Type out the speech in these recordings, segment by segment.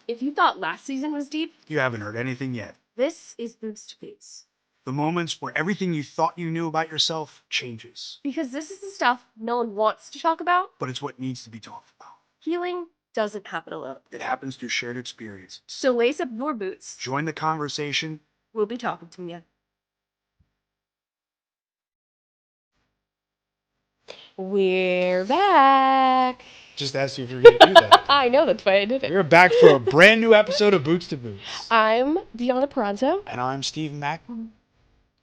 If you thought last season was deep, You haven't heard anything yet. this is Boots to Boots. The moments where everything you thought you knew about yourself changes. Because this is the stuff no one wants to talk about. But it's what needs to be talked about. Healing doesn't happen alone. It happens through shared experience. So lace up your boots. Join the conversation. We'll be talking to you. We're back. Just asked you if you were going to do that. I know, that's why I did it. We're back for a brand new episode of Boots to Boots. I'm Deanna Peranzo. And I'm Steve Mack.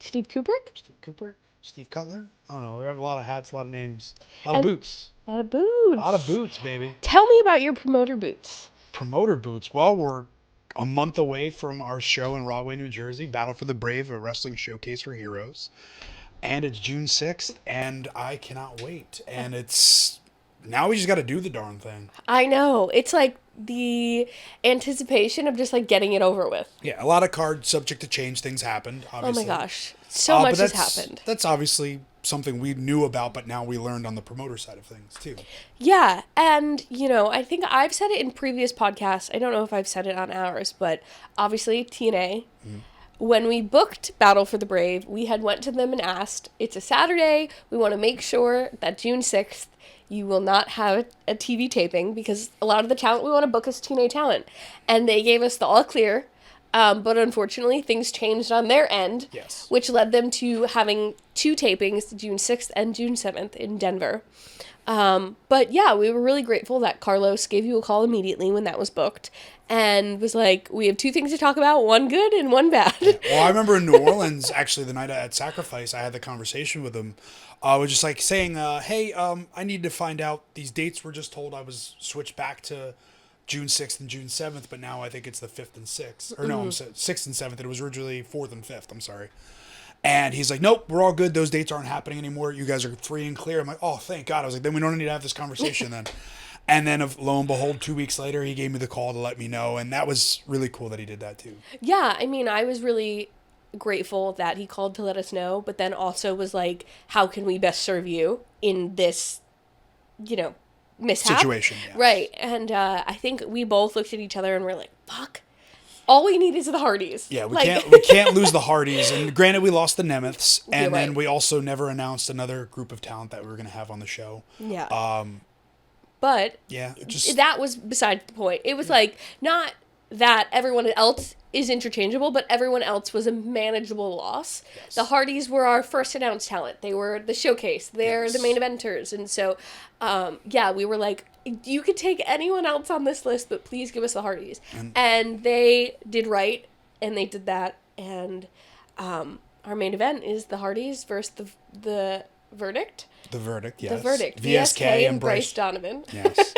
Steve Kubrick. Steve Cooper? Steve Cutler? I don't know. We have a lot of hats, a lot of names. A lot of boots. A lot of boots. A lot of boots, baby. Tell me about your promoter boots. Promoter boots. Well, we're a month away from our show in Rahway, New Jersey, Battle for the Brave, a wrestling showcase for heroes. And it's June 6th, and I cannot wait. And it's... Now we just got to do the darn thing. I know. It's like the anticipation of just like getting it over with. Yeah, a lot of cards subject to change. Things happened, obviously. Oh my gosh. So much has happened. That's obviously something we knew about, but now we learned on the promoter side of things, too. Yeah, and, you know, I think I've said it in previous podcasts. I don't know if I've said it on ours, but obviously TNA... When we booked Battle for the Brave, we had went to them and asked, it's a Saturday, we want to make sure that June 6th, you will not have a TV taping, because a lot of the talent we want to book is TNA talent. And they gave us the all clear, but unfortunately things changed on their end, yes, which led them to having 2 tapings, June 6th and June 7th in Denver. But yeah, we were really grateful that Carlos gave you a call immediately when that was booked and was like, we have 2 things to talk about, one good and one bad. Yeah. Well, I remember in New Orleans, actually, the night at Sacrifice, I had the conversation with him. I was just like saying, hey, I need to find out these dates. Were just told I was switched back to June 6th and June 7th, but now I think it's the 5th and 6th. Or no, I'm 6th and 7th. It was originally 4th and 5th. I'm sorry. And he's like, nope, we're all good. Those dates aren't happening anymore. You guys are free and clear. I'm like, oh, thank God. I was like, then we don't need to have this conversation then. And then, lo and behold, 2 weeks later, he gave me the call to let me know. And that was really cool that he did that, too. Yeah, I mean, I was really grateful that he called to let us know, but then also was like, how can we best serve you in this, you know, mishap? Situation, yes. Right. And I think we both looked at each other and we're like, fuck. All we need is the Hardys. Yeah, we can't lose the Hardys. And granted, we lost the Nemeths, and then we also never announced another group of talent that we were going to have on the show. Yeah. But yeah, that was beside the point. It was like, not that everyone else is interchangeable, but everyone else was a manageable loss. Yes. The Hardys were our first announced talent. They were the showcase. They're the main eventers. And so, yeah, we were like, you could take anyone else on this list, but please give us the Hardys. And they did right, and they did that. And our main event is the Hardys versus the Verdict. The Verdict, yes. The Verdict. VSK and Bryce Donovan. Yes.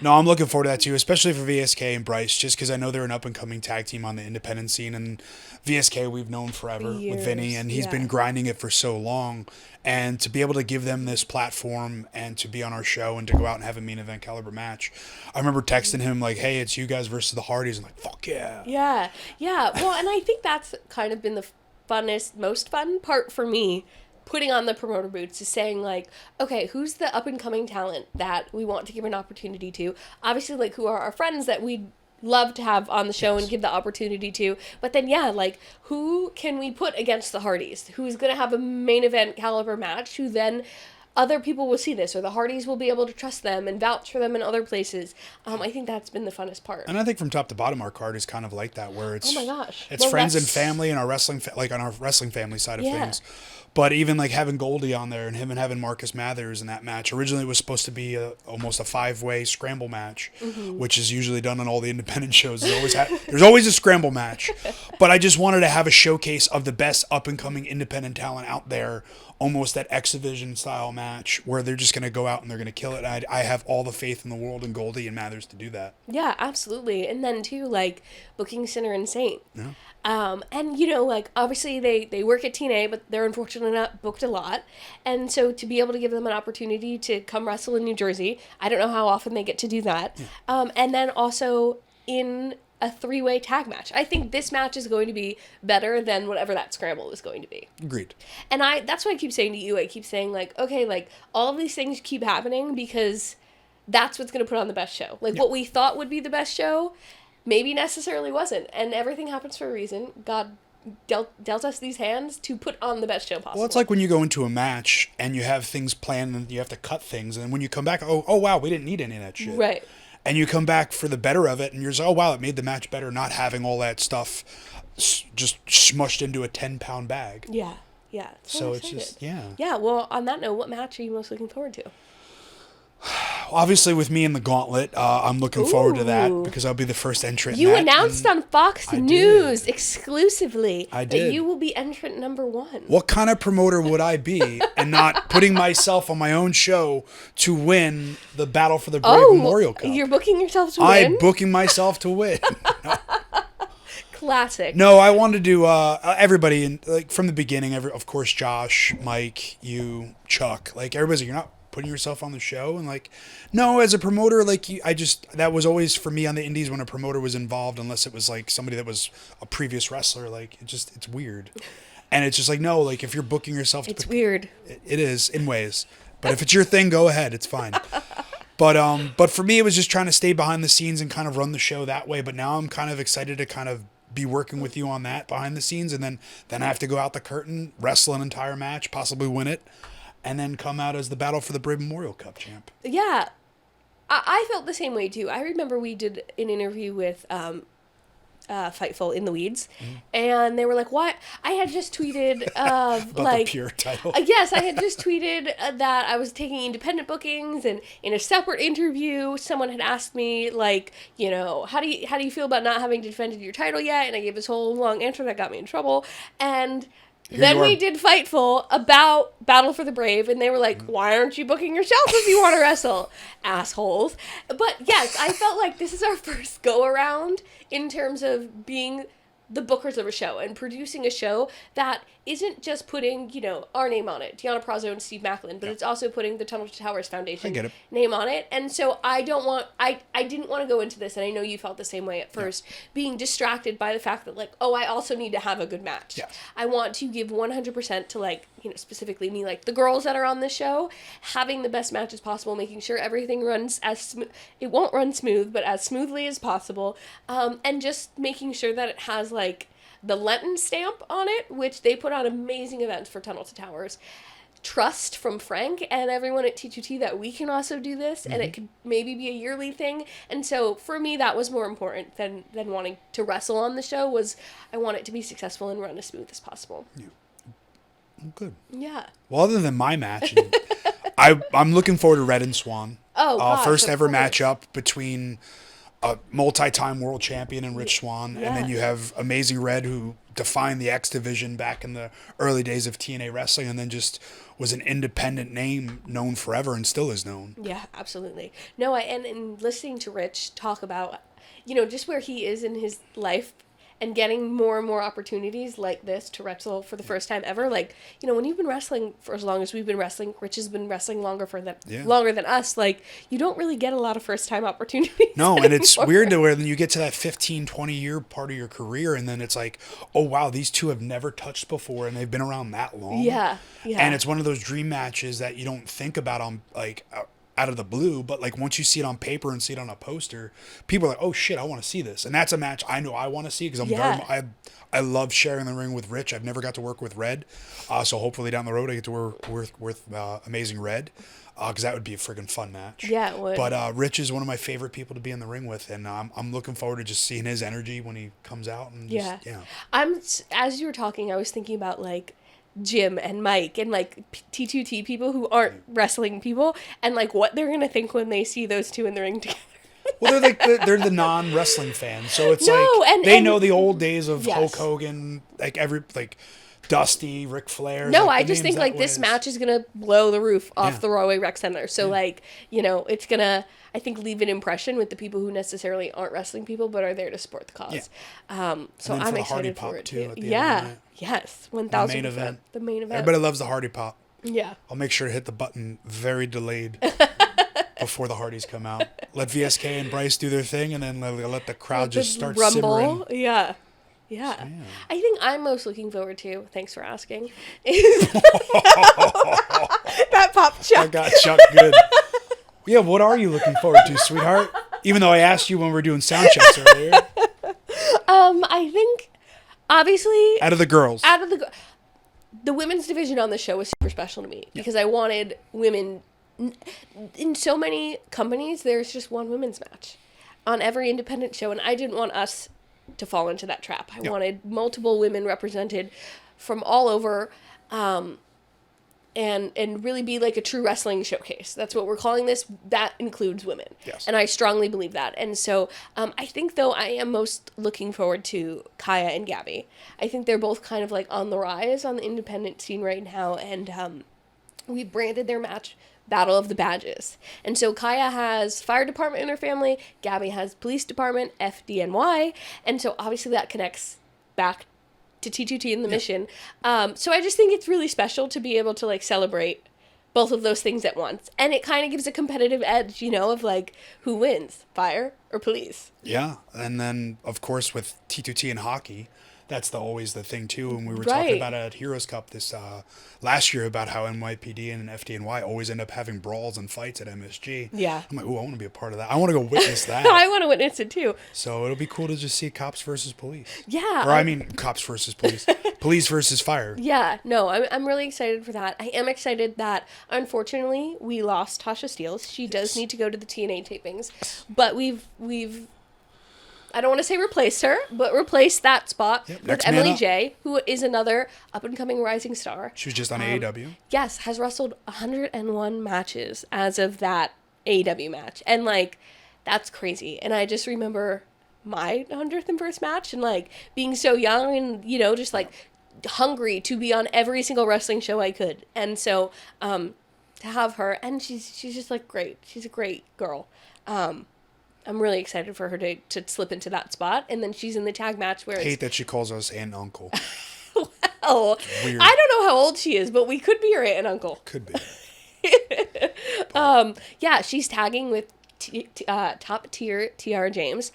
No, I'm looking forward to that too, especially for VSK and Bryce, just because I know they're an up-and-coming tag team on the independent scene, and VSK we've known forever with Vinny, and he's been grinding it for so long, and to be able to give them this platform and to be on our show and to go out and have a main event caliber match. I remember texting him like, hey, it's you guys versus the Hardys. I'm like, fuck yeah. Yeah. Well, and I think that's kind of been the most fun part for me, putting on the promoter boots, is saying like, okay, who's the up and coming talent that we want to give an opportunity to? Obviously, like, who are our friends that we'd love to have on the show and give the opportunity to, but then like, who can we put against the Hardys? Who's gonna have a main event caliber match? Who then other people will see this, or the Hardys will be able to trust them and vouch for them in other places. I think that's been the funnest part. And I think from top to bottom, our card is kind of like that, where it's, oh my gosh, it's friends and family and our wrestling, like on our wrestling family side of things. But even like having Goldie on there and him and having Marcus Mathers in that match, originally it was supposed to be almost a 5-way scramble match, which is usually done on all the independent shows. There's always a scramble match. But I just wanted to have a showcase of the best up-and-coming independent talent out there, almost that X Division style match where they're just going to go out and they're going to kill it. And I have all the faith in the world in Goldie and Mathers to do that. Yeah, absolutely. And then too, like, booking Sinner and Saint. Yeah. And, you know, like, obviously they work at TNA, but they're unfortunately not booked a lot. And so to be able to give them an opportunity to come wrestle in New Jersey, I don't know how often they get to do that. Yeah. And then also in a 3-way tag match. I think this match is going to be better than whatever that scramble is going to be. Agreed. And that's what I keep saying to you. I keep saying, like, okay, like, all of these things keep happening because that's what's going to put on the best show. Like, what we thought would be the best show maybe necessarily wasn't. And everything happens for a reason. God dealt us these hands to put on the best show possible. Well, it's like when you go into a match and you have things planned and you have to cut things. And when you come back, oh wow, we didn't need any of that shit. Right. And you come back for the better of it and you're just, oh wow, it made the match better not having all that stuff just smushed into a 10-pound bag. Yeah. Yeah. So it's just, yeah. Yeah. Well, on that note, what match are you most looking forward to? Obviously, with me in the gauntlet, I'm looking forward to that because I'll be the first entrant. You announced on Fox News exclusively that you will be entrant number 1. What kind of promoter would I be and not putting myself on my own show to win the Battle for the Brave Memorial Cup? You're booking yourself to win? I'm booking myself to win. Classic. No, I wanted to do everybody, and like from the beginning, of course, Josh, Mike, you, Chuck, like everybody's like, you're not putting yourself on the show, and like, no, as a promoter, like that was always for me on the indies when a promoter was involved, unless it was like somebody that was a previous wrestler, like it's weird, and it's just like, no, like if you're booking yourself, it's weird. It is in ways, but if it's your thing, go ahead, it's fine. But for me, it was just trying to stay behind the scenes and kind of run the show that way. But now I'm kind of excited to kind of be working with you on that behind the scenes, and then I have to go out the curtain, wrestle an entire match, possibly win it, and then come out as the Battle for the Brave Memorial Cup champ. Yeah. I felt the same way, too. I remember we did an interview with Fightful in the Weeds, and they were like, what? I had just tweeted About like the pure title. Yes, I had just tweeted that I was taking independent bookings, and in a separate interview, someone had asked me, like, you know, how do you feel about not having defended your title yet? And I gave this whole long answer that got me in trouble, and then we did Fightful about Battle for the Brave, and they were like, why aren't you booking yourself if you want to wrestle? Assholes. But yes, I felt like this is our first go-around in terms of being the bookers of a show and producing a show that isn't just putting, you know, our name on it, Deanna Prazo and Steve Macklin, but it's also putting the Tunnel to Towers Foundation name on it. And so I didn't want to go into this, and I know you felt the same way at first, being distracted by the fact that, like, oh, I also need to have a good match. Yes. I want to give 100% to, like, you know, specifically me, like, the girls that are on this show, having the best matches possible, making sure everything runs as smooth, it won't run smooth, but as smoothly as possible, and just making sure that it has, like, the Lenten stamp on it, which they put on amazing events for Tunnel to Towers. Trust from Frank and everyone at T2T that we can also do this, and it could maybe be a yearly thing. And so for me, that was more important than wanting to wrestle on the show. Was I want it to be successful and run as smooth as possible. Yeah. Good. Yeah. Well, other than my match, I'm looking forward to Red and Swan. Oh, gosh, first ever course. matchup between a multi-time world champion and Rich Swann, and then you have Amazing Red, who defined the X Division back in the early days of TNA wrestling, and then just was an independent name known forever and still is known. Yeah, absolutely. No, and listening to Rich talk about, you know, just where he is in his life and getting more and more opportunities like this to wrestle for the first time ever. Like, you know, when you've been wrestling for as long as we've been wrestling, Rich has been wrestling longer than us. Like, you don't really get a lot of first time opportunities. No, and it's weird to where then you get to that 15, 20 year part of your career, and then it's like, oh wow, these two have never touched before, and they've been around that long. Yeah. And it's one of those dream matches that you don't think about on like out of the blue, but like once you see it on paper and see it on a poster, people are like, oh shit, I want to see this. And that's a match I know I want to see, because I love sharing the ring with Rich. I've never got to work with Red, so hopefully down the road I get to work with Amazing Red, because that would be a friggin' fun match. Yeah, it would. But Rich is one of my favorite people to be in the ring with, and I'm looking forward to just seeing his energy when he comes out. And as you were talking, I was thinking about like Jim and Mike and like T2T people who aren't wrestling people, and like what they're gonna think when they see those two in the ring together. Well, they're the non-wrestling fans, so it's they know the old days of Hulk Hogan, like Dusty, Ric Flair. No, I just think like this match is gonna blow the roof off the Rahway Rec Center. So like, you know, it's gonna, I think, leave an impression with the people who necessarily aren't wrestling people but are there to support the cause. So I'm excited for it too. Yes, 1000%. The main event. Everybody loves the Hardy Pop. Yeah. I'll make sure to hit the button very delayed before the Hardys come out. Let VSK and Bryce do their thing, and then let the crowd just start simmering. Yeah. So, I think I'm most looking forward to, thanks for asking, is that pop Chuck. I got Chuck good. Yeah, what are you looking forward to, sweetheart? Even though I asked you when we were doing sound checks earlier. I think, obviously, Out of the girls. the women's division on the show was super special to me because I wanted women. In so many companies, there's just one women's match on every independent show, and I didn't want us to fall into that trap. I wanted multiple women represented from all over, and really be like a true wrestling showcase. That's what we're calling this. That includes women. Yes. And I strongly believe that. And so I think, though, I am most looking forward to Kaya and Gabby. I think they're both kind of like on the rise on the independent scene right now, and we branded their match Battle of the Badges. And so Kaya has fire department in her family, Gabby has police department, FDNY, and so obviously that connects back to T2T and the mission. So I just think it's really special to be able to like celebrate both of those things at once. And it kind of gives a competitive edge, you know, of like who wins, fire or police. Yeah. And then, of course, with T2T and hockey, that's always the thing, too. And we were Right. talking about it at Heroes Cup this last year about how NYPD and FDNY always end up having brawls and fights at MSG. Yeah. I'm like, ooh, I want to be a part of that. I want to go witness that. I want to witness it too. So it'll be cool to just see cops versus police. Yeah. Or I mean, cops versus police. Police versus fire. Yeah, no, I'm really excited for that. I am excited that, unfortunately, we lost Tasha Steeles. She does need to go to the TNA tapings, but we've I don't want to say replaced her, but replaced that spot with next man Emily up. J, who is another up-and-coming rising star. She was just on AEW. Yes, has wrestled 101 matches as of that AEW match. And, like, that's crazy. And I just remember my 101st match and, like, being so young and, you know, just, like, hungry to be on every single wrestling show I could. And so, to have her, and she's just, like, great. She's a great girl. I'm really excited for her to slip into that spot. And then she's in the tag match where I hate that she calls us aunt and uncle. oh, weird. I don't know how old she is, but we could be her aunt and uncle. Could be. Yeah, she's tagging with top tier TR James,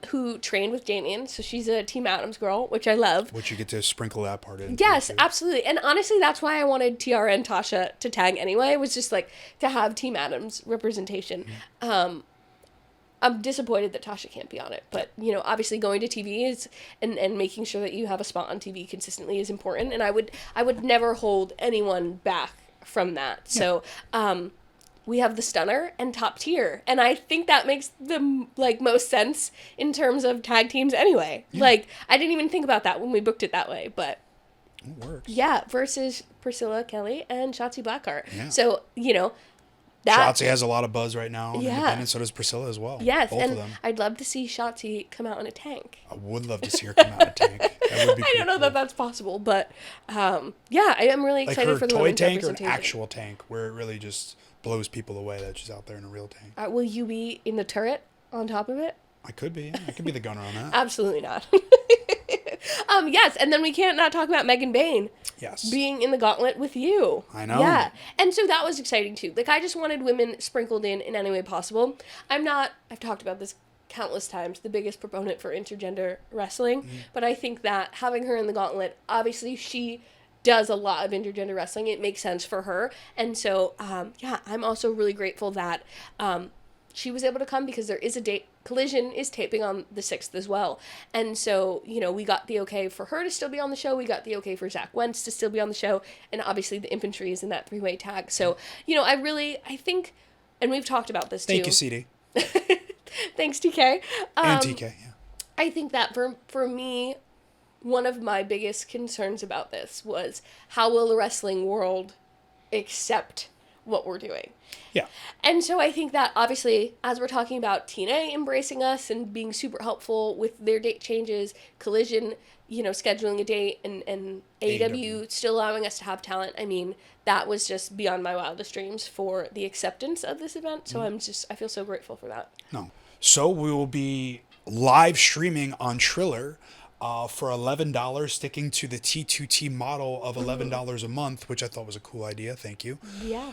who trained with Damien. So she's a Team Adams girl, which I love. Which you get to sprinkle that part in. Yes, absolutely. And honestly, that's why I wanted TR and Tasha to tag anyway, was just like to have Team Adams representation. Mm-hmm. I'm disappointed that Tasha can't be on it, but you know, obviously going to TV is and making sure that you have a spot on TV consistently is important, and I would never hold anyone back from that. Yeah. So, we have the Stunner and Top Tier, and I think that makes the like most sense in terms of tag teams anyway. Yeah. Like I didn't even think about that when we booked it that way, but it works. Yeah, versus Priscilla Kelly and Shotzi Blackheart. Yeah. So, you know, Shotzi has a a lot of buzz right now. Independent, so does Priscilla as well. Yes, both and of them. I'd love to see Shotzi come out in a tank. I would love to see her come out in a tank. That would be I don't know that that's possible, but yeah, I am really excited for the toy women's tank or an representation. actual tank where it really just blows people away that she's out there in a real tank. Will you be in the turret on top of it? I could be. Yeah. I could be the gunner on that. Absolutely not. Yes, and then we can't not talk about Megan Bain. Yes. Being in the gauntlet with you. I know. Yeah. And so that was exciting too. Like I just wanted women sprinkled in any way possible. I've talked about this countless times, the biggest proponent for intergender wrestling, but I think that having her in the gauntlet, obviously she does a lot of intergender wrestling. It makes sense for her. And so, yeah, I'm also really grateful that she was able to come because there is a date. Collision is taping on the 6th as well. And so, you know, we got the okay for her to still be on the show. We got the okay for Zach Wentz to still be on the show. And obviously the infantry is in that 3-way tag. So, you know, I think, and we've talked about this too. Thank you, CD. Thanks, TK. And TK, yeah. I think that for me, one of my biggest concerns about this was how will the wrestling world accept what we're doing? Yeah. And so I think that obviously, as we're talking about TNA embracing us and being super helpful with their date changes, Collision, you know, scheduling a date, and AEW still allowing us to have talent, I mean, that was just beyond my wildest dreams for the acceptance of this event. So I feel so grateful for that. No. So we will be live streaming on Triller for $11, sticking to the T2T model of $11 a month, which I thought was a cool idea. Thank you. Yeah.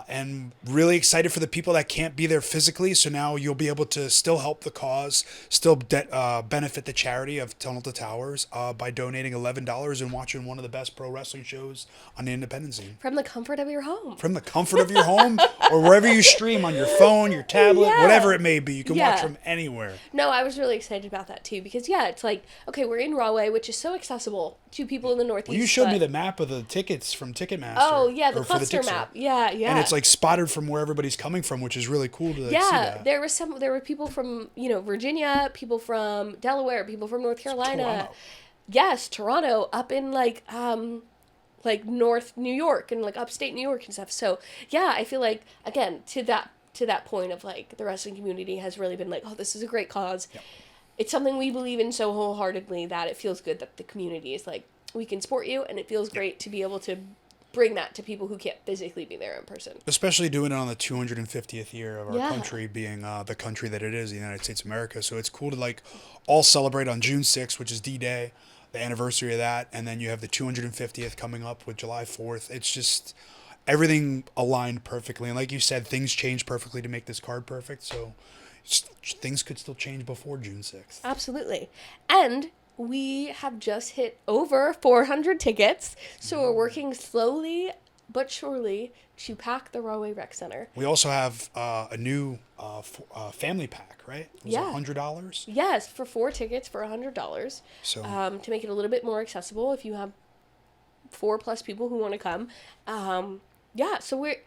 And really excited for the people that can't be there physically. So now you'll be able to still help the cause, still benefit the charity of Tunnel to Towers by donating $11 and watching one of the best pro wrestling shows on the independent scene. From the comfort of your home. From the comfort of your home or wherever you stream, on your phone, your tablet, whatever it may be. You can watch from anywhere. No, I was really excited about that too because, it's like, okay, we're in Rahway, which is so accessible to people in the Northeast. Well, you showed me the map of the tickets from Ticketmaster. Oh, yeah, the cluster map. Yeah. And it's like spotted from where everybody's coming from, which is really cool to see that. There were people from, Virginia, people from Delaware, people from North Carolina. Toronto. Yes, Toronto, up in like North New York and like upstate New York and stuff. So, yeah, I feel like, again, to that point of like the wrestling community has really been like, oh, this is a great cause. Yep. It's something we believe in so wholeheartedly that it feels good that the community is like, we can support you, and it feels great to be able to bring that to people who can't physically be there in person. Especially doing it on the 250th year of our country being the country that it is, the United States of America. So it's cool to like all celebrate on June 6th, which is D-Day, the anniversary of that. And then you have the 250th coming up with July 4th. It's just everything aligned perfectly. And like you said, things change perfectly to make this card perfect. So things could still change before June 6th. Absolutely. And we have just hit over 400 tickets, so we're working slowly but surely to pack the Rahway Rec Center. We also have a new family pack, right? It was $100? Yes, for 4 tickets for $100. So to make it a little bit more accessible if you have 4+ people who want to come. So we're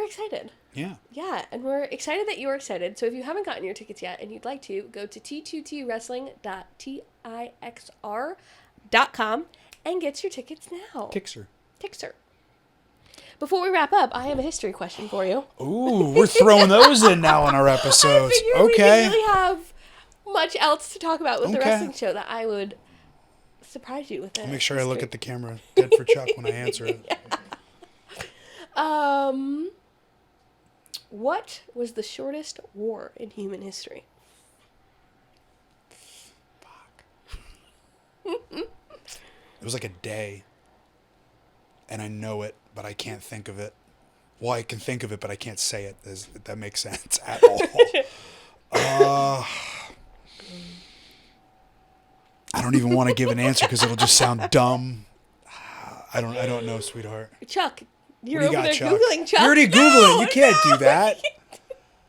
excited. Yeah. Yeah, and we're excited that you're excited. So if you haven't gotten your tickets yet and you'd like to, go to t2twrestling.tixr.com and get your tickets now. Tixer. Before we wrap up, I have a history question for you. Ooh, we're throwing those in now in our episodes. I figured we didn't really have much else to talk about with the wrestling show that I would surprise you with it. I'll make sure I look at the camera dead for Chuck when I answer it. What was the shortest war in human history? Fuck. It was like a day. And I know it, but I can't think of it. Well, I can think of it, but I can't say it. That makes sense at all. I don't even want to give an answer because it'll just sound dumb. I don't know, sweetheart. Chuck, you're over there Chuck? Googling, Chuck. You're already Googling. You can't do that.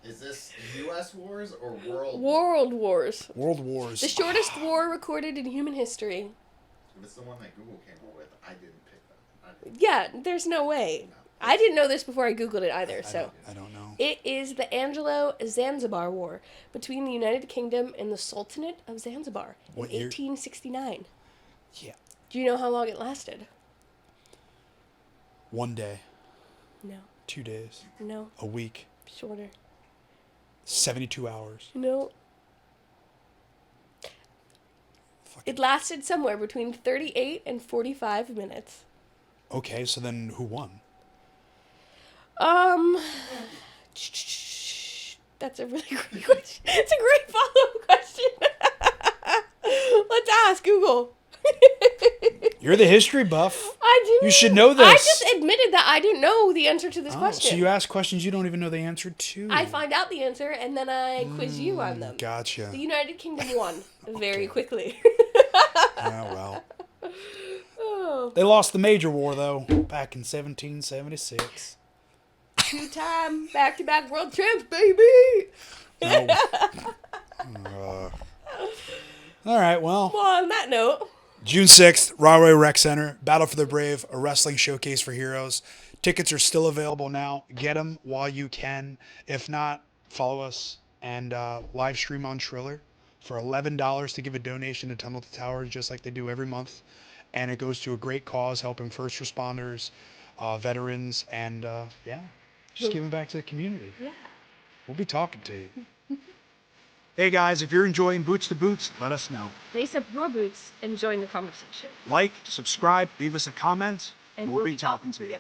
Is this U.S. wars or world? World Wars. World Wars. The shortest war recorded in human history. If it's the one that Google came up with, I didn't pick that. Yeah, there's no way. No. I didn't know this before I Googled it either, so. I don't know. It is the Anglo-Zanzibar War between the United Kingdom and the Sultanate of Zanzibar in 1869. Yeah. Do you know how long it lasted? 1 day. No. 2 days. No. A week. Shorter. 72 hours. No. It lasted somewhere between 38 and 45 minutes. Okay, so then who won? That's a really great question. It's a great follow-up question. Let's ask Google. You're the history buff. I do. You should know this. I just admitted that I didn't know the answer to this question. So you ask questions you don't even know the answer to. I find out the answer and then I quiz you on them. Gotcha. The United Kingdom won very quickly. Yeah, well. Oh. They lost the major war, though, back in 1776. 2-time back-to-back world champs, baby! No. All right, well. Well, on that note. June 6th, Rahway Rec Center, Battle for the Brave, a wrestling showcase for heroes. Tickets are still available now. Get them while you can. If not, follow us and live stream on Triller for $11 to give a donation to Tunnel to Towers, just like they do every month. And it goes to a great cause, helping first responders, veterans, and just giving back to the community. Yeah. We'll be talking to you. Hey guys, if you're enjoying Boots to Boots, let us know. Lace up your boots and join the conversation. Like, subscribe, leave us a comment, And we'll be talking to you.